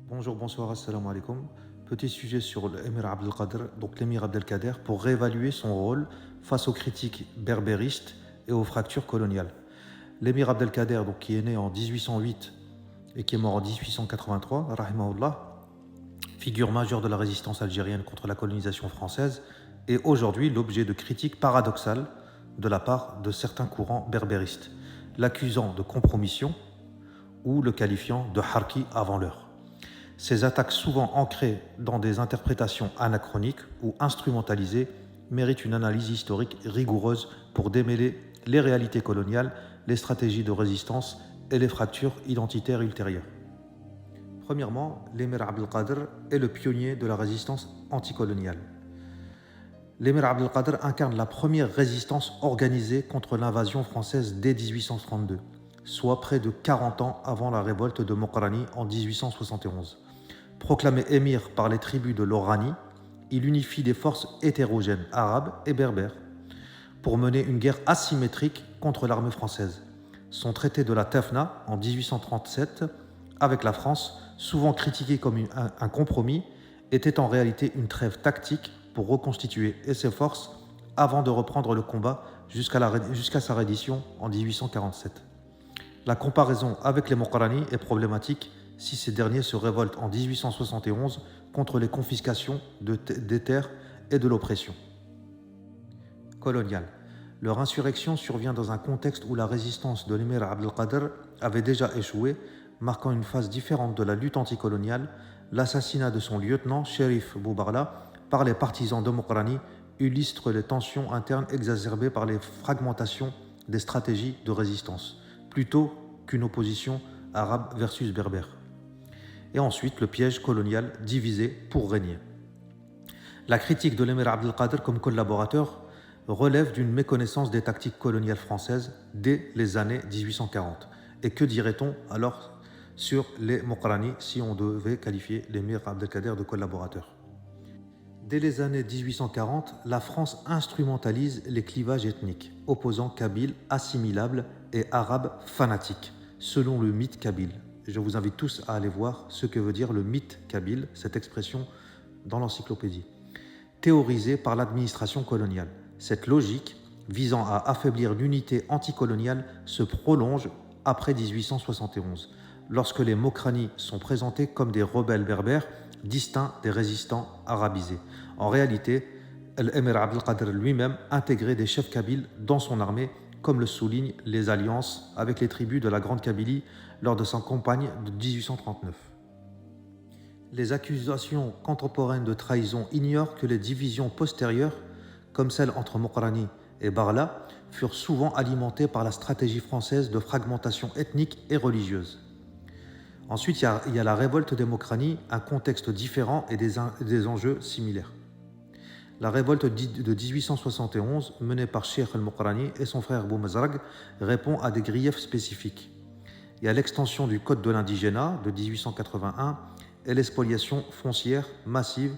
Bonjour, bonsoir, assalamu alaikum. Petit sujet sur l'émir Abdelkader, donc l'émir Abdelkader, pour réévaluer son rôle face aux critiques berbéristes et aux fractures coloniales. L'émir Abdelkader, donc, qui est né en 1808 et qui est mort en 1883, rahimahullah, figure majeure de la résistance algérienne contre la colonisation française, est aujourd'hui l'objet de critiques paradoxales de la part de certains courants berbéristes, l'accusant de compromission ou le qualifiant de harki avant l'heure. Ces attaques, souvent ancrées dans des interprétations anachroniques ou instrumentalisées, méritent une analyse historique rigoureuse pour démêler les réalités coloniales, les stratégies de résistance et les fractures identitaires ultérieures. Premièrement, l'émir Abdelkader est le pionnier de la résistance anticoloniale. L'émir Abdelkader incarne la première résistance organisée contre l'invasion française dès 1832, soit près de 40 ans avant la révolte de Mokrani en 1871. Proclamé émir par les tribus de l'Oranie, il unifie des forces hétérogènes arabes et berbères pour mener une guerre asymétrique contre l'armée française. Son traité de la Tefna en 1837 avec la France, souvent critiqué comme un compromis, était en réalité une trêve tactique pour reconstituer ses forces avant de reprendre le combat jusqu'à sa reddition en 1847. La comparaison avec les Mokrani est problématique si ces derniers se révoltent en 1871 contre les confiscations des terres et de l'oppression coloniale. Leur insurrection survient dans un contexte où la résistance de l'émir Abdelkader avait déjà échoué, marquant une phase différente de la lutte anticoloniale. L'assassinat de son lieutenant, Cherif Boubarla, par les partisans de Mokrani illustre les tensions internes exacerbées par les fragmentations des stratégies de résistance, plutôt qu'une opposition arabe versus berbère. Et ensuite, le piège colonial divisé pour régner. La critique de l'émir Abdelkader comme collaborateur relève d'une méconnaissance des tactiques coloniales françaises dès les années 1840. Et que dirait-on alors sur les Mokrani si on devait qualifier l'émir Abdelkader de collaborateur? Dès les années 1840, la France instrumentalise les clivages ethniques, opposant Kabyles assimilables et Arabes fanatiques, selon le mythe kabyle. Je vous invite tous à aller voir ce que veut dire le mythe kabyle, cette expression dans l'encyclopédie. Théorisée par l'administration coloniale. Cette logique, visant à affaiblir l'unité anticoloniale, se prolonge après 1871, lorsque les Mokrani sont présentés comme des rebelles berbères distincts des résistants arabisés. En réalité, l'émir Abdelkader lui-même intégrait des chefs kabyles dans son armée, comme le soulignent les alliances avec les tribus de la Grande Kabylie lors de sa campagne de 1839. Les accusations contemporaines de trahison ignorent que les divisions postérieures, comme celle entre Mokrani et Barla, furent souvent alimentées par la stratégie française de fragmentation ethnique et religieuse. Ensuite, il y a la révolte des Mokrani, un contexte différent et des enjeux similaires. La révolte de 1871, menée par Cheikh al-Mokrani et son frère Boumezrag, répond à des griefs spécifiques. Il y a l'extension du Code de l'indigénat de 1881 et l'espoliation foncière massive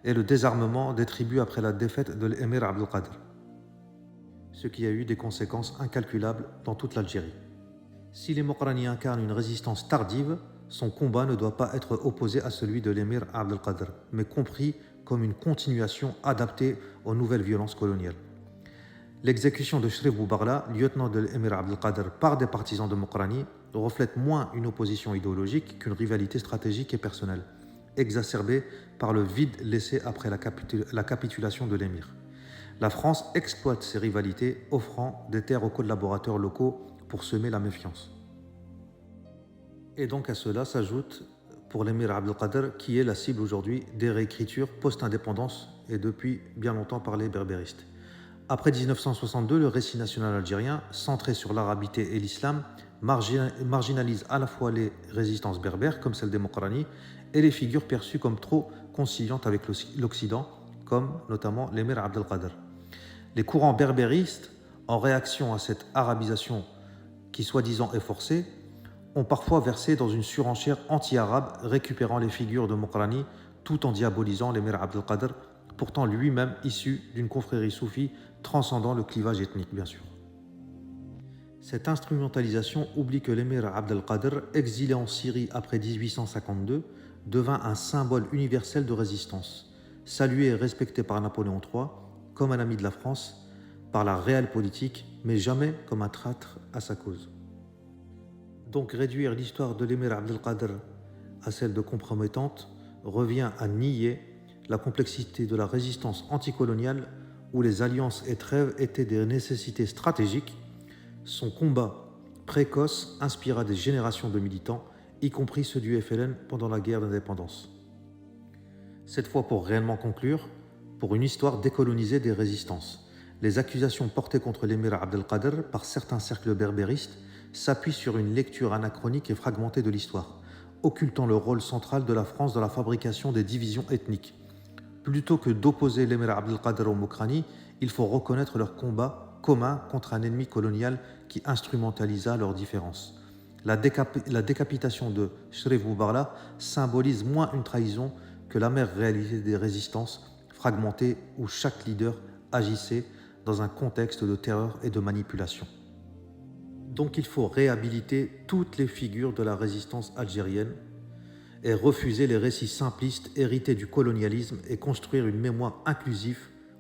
et le désarmement des tribus après la défaite de l'émir Abdelkader, ce qui a eu des conséquences incalculables dans toute l'Algérie. Si les Mokrani incarnent une résistance tardive, son combat ne doit pas être opposé à celui de l'émir Abdelkader, mais compris comme une continuation adaptée aux nouvelles violences coloniales. L'exécution de Cherif Boubarla, lieutenant de l'émir Abdelkader par des partisans de Mokrani, reflète moins une opposition idéologique qu'une rivalité stratégique et personnelle, exacerbée par le vide laissé après la capitulation de l'émir. La France exploite ces rivalités, offrant des terres aux collaborateurs locaux pour semer la méfiance. Et donc à cela s'ajoute pour l'émir Abdelkader, qui est la cible aujourd'hui des réécritures post-indépendance et depuis bien longtemps par les berbéristes. Après 1962, le récit national algérien, centré sur l'arabité et l'islam, marginalise à la fois les résistances berbères, comme celle des Mokrani, et les figures perçues comme trop conciliantes avec l'Occident, comme notamment l'émir Abdelkader. Les courants berbéristes, en réaction à cette arabisation qui soi-disant est forcée, ont parfois versé dans une surenchère anti-arabe, récupérant les figures de Mokrani tout en diabolisant l'émir Abdelkader, pourtant lui-même issu d'une confrérie soufie transcendant le clivage ethnique, bien sûr. Cette instrumentalisation oublie que l'émir Abdelkader, exilé en Syrie après 1852, devint un symbole universel de résistance, salué et respecté par Napoléon III comme un ami de la France, par la réelle politique, mais jamais comme un traître à sa cause. Donc réduire l'histoire de l'émir Abdelkader à celle de compromettante revient à nier la complexité de la résistance anticoloniale où les alliances et trêves étaient des nécessités stratégiques. Son combat précoce inspira des générations de militants, y compris ceux du FLN pendant la guerre d'indépendance. Cette fois, pour réellement conclure, pour une histoire décolonisée des résistances, les accusations portées contre l'émir Abdelkader par certains cercles berbéristes s'appuient sur une lecture anachronique et fragmentée de l'histoire, occultant le rôle central de la France dans la fabrication des divisions ethniques. Plutôt que d'opposer l'émir Abdelkader au Mokrani, il faut reconnaître leur combat commun contre un ennemi colonial qui instrumentalisa leurs différences. La décapitation de Cherif Boubarla symbolise moins une trahison que l'amère réalité des résistances fragmentées où chaque leader agissait dans un contexte de terreur et de manipulation. Donc il faut réhabiliter toutes les figures de la résistance algérienne et refuser les récits simplistes hérités du colonialisme et construire une mémoire inclusive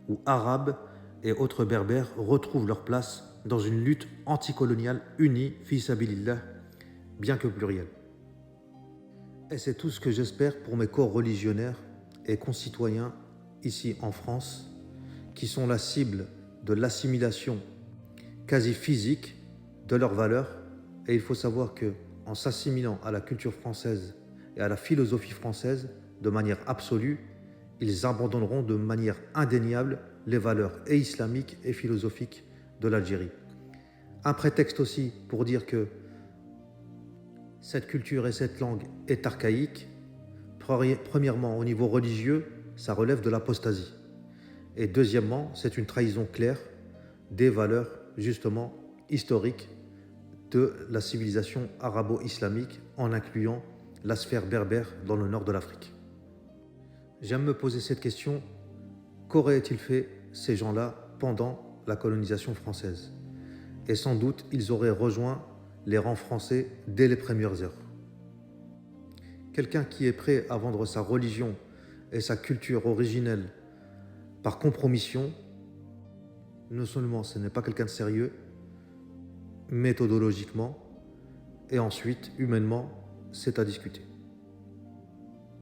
où Arabes et autres Berbères retrouvent leur place dans une lutte anticoloniale unie, fi sabilillah, bien que plurielle. Et c'est tout ce que j'espère pour mes co-religionnaires et concitoyens ici en France, qui sont la cible de l'assimilation quasi physique de leurs valeurs. Et il faut savoir que, en s'assimilant à la culture française et à la philosophie française de manière absolue, ils abandonneront de manière indéniable les valeurs et islamiques et philosophiques de l'Algérie. Un prétexte aussi pour dire que cette culture et cette langue est archaïque. Premièrement, au niveau religieux, ça relève de l'apostasie. Et deuxièmement, c'est une trahison claire des valeurs, justement, historiques de la civilisation arabo-islamique en incluant la sphère berbère dans le nord de l'Afrique. J'aime me poser cette question, qu'auraient-ils fait ces gens-là pendant la colonisation française? Et sans doute, ils auraient rejoint les rangs français dès les premières heures. Quelqu'un qui est prêt à vendre sa religion et sa culture originelle par compromission, non seulement ce n'est pas quelqu'un de sérieux, méthodologiquement, et ensuite, humainement, c'est à discuter.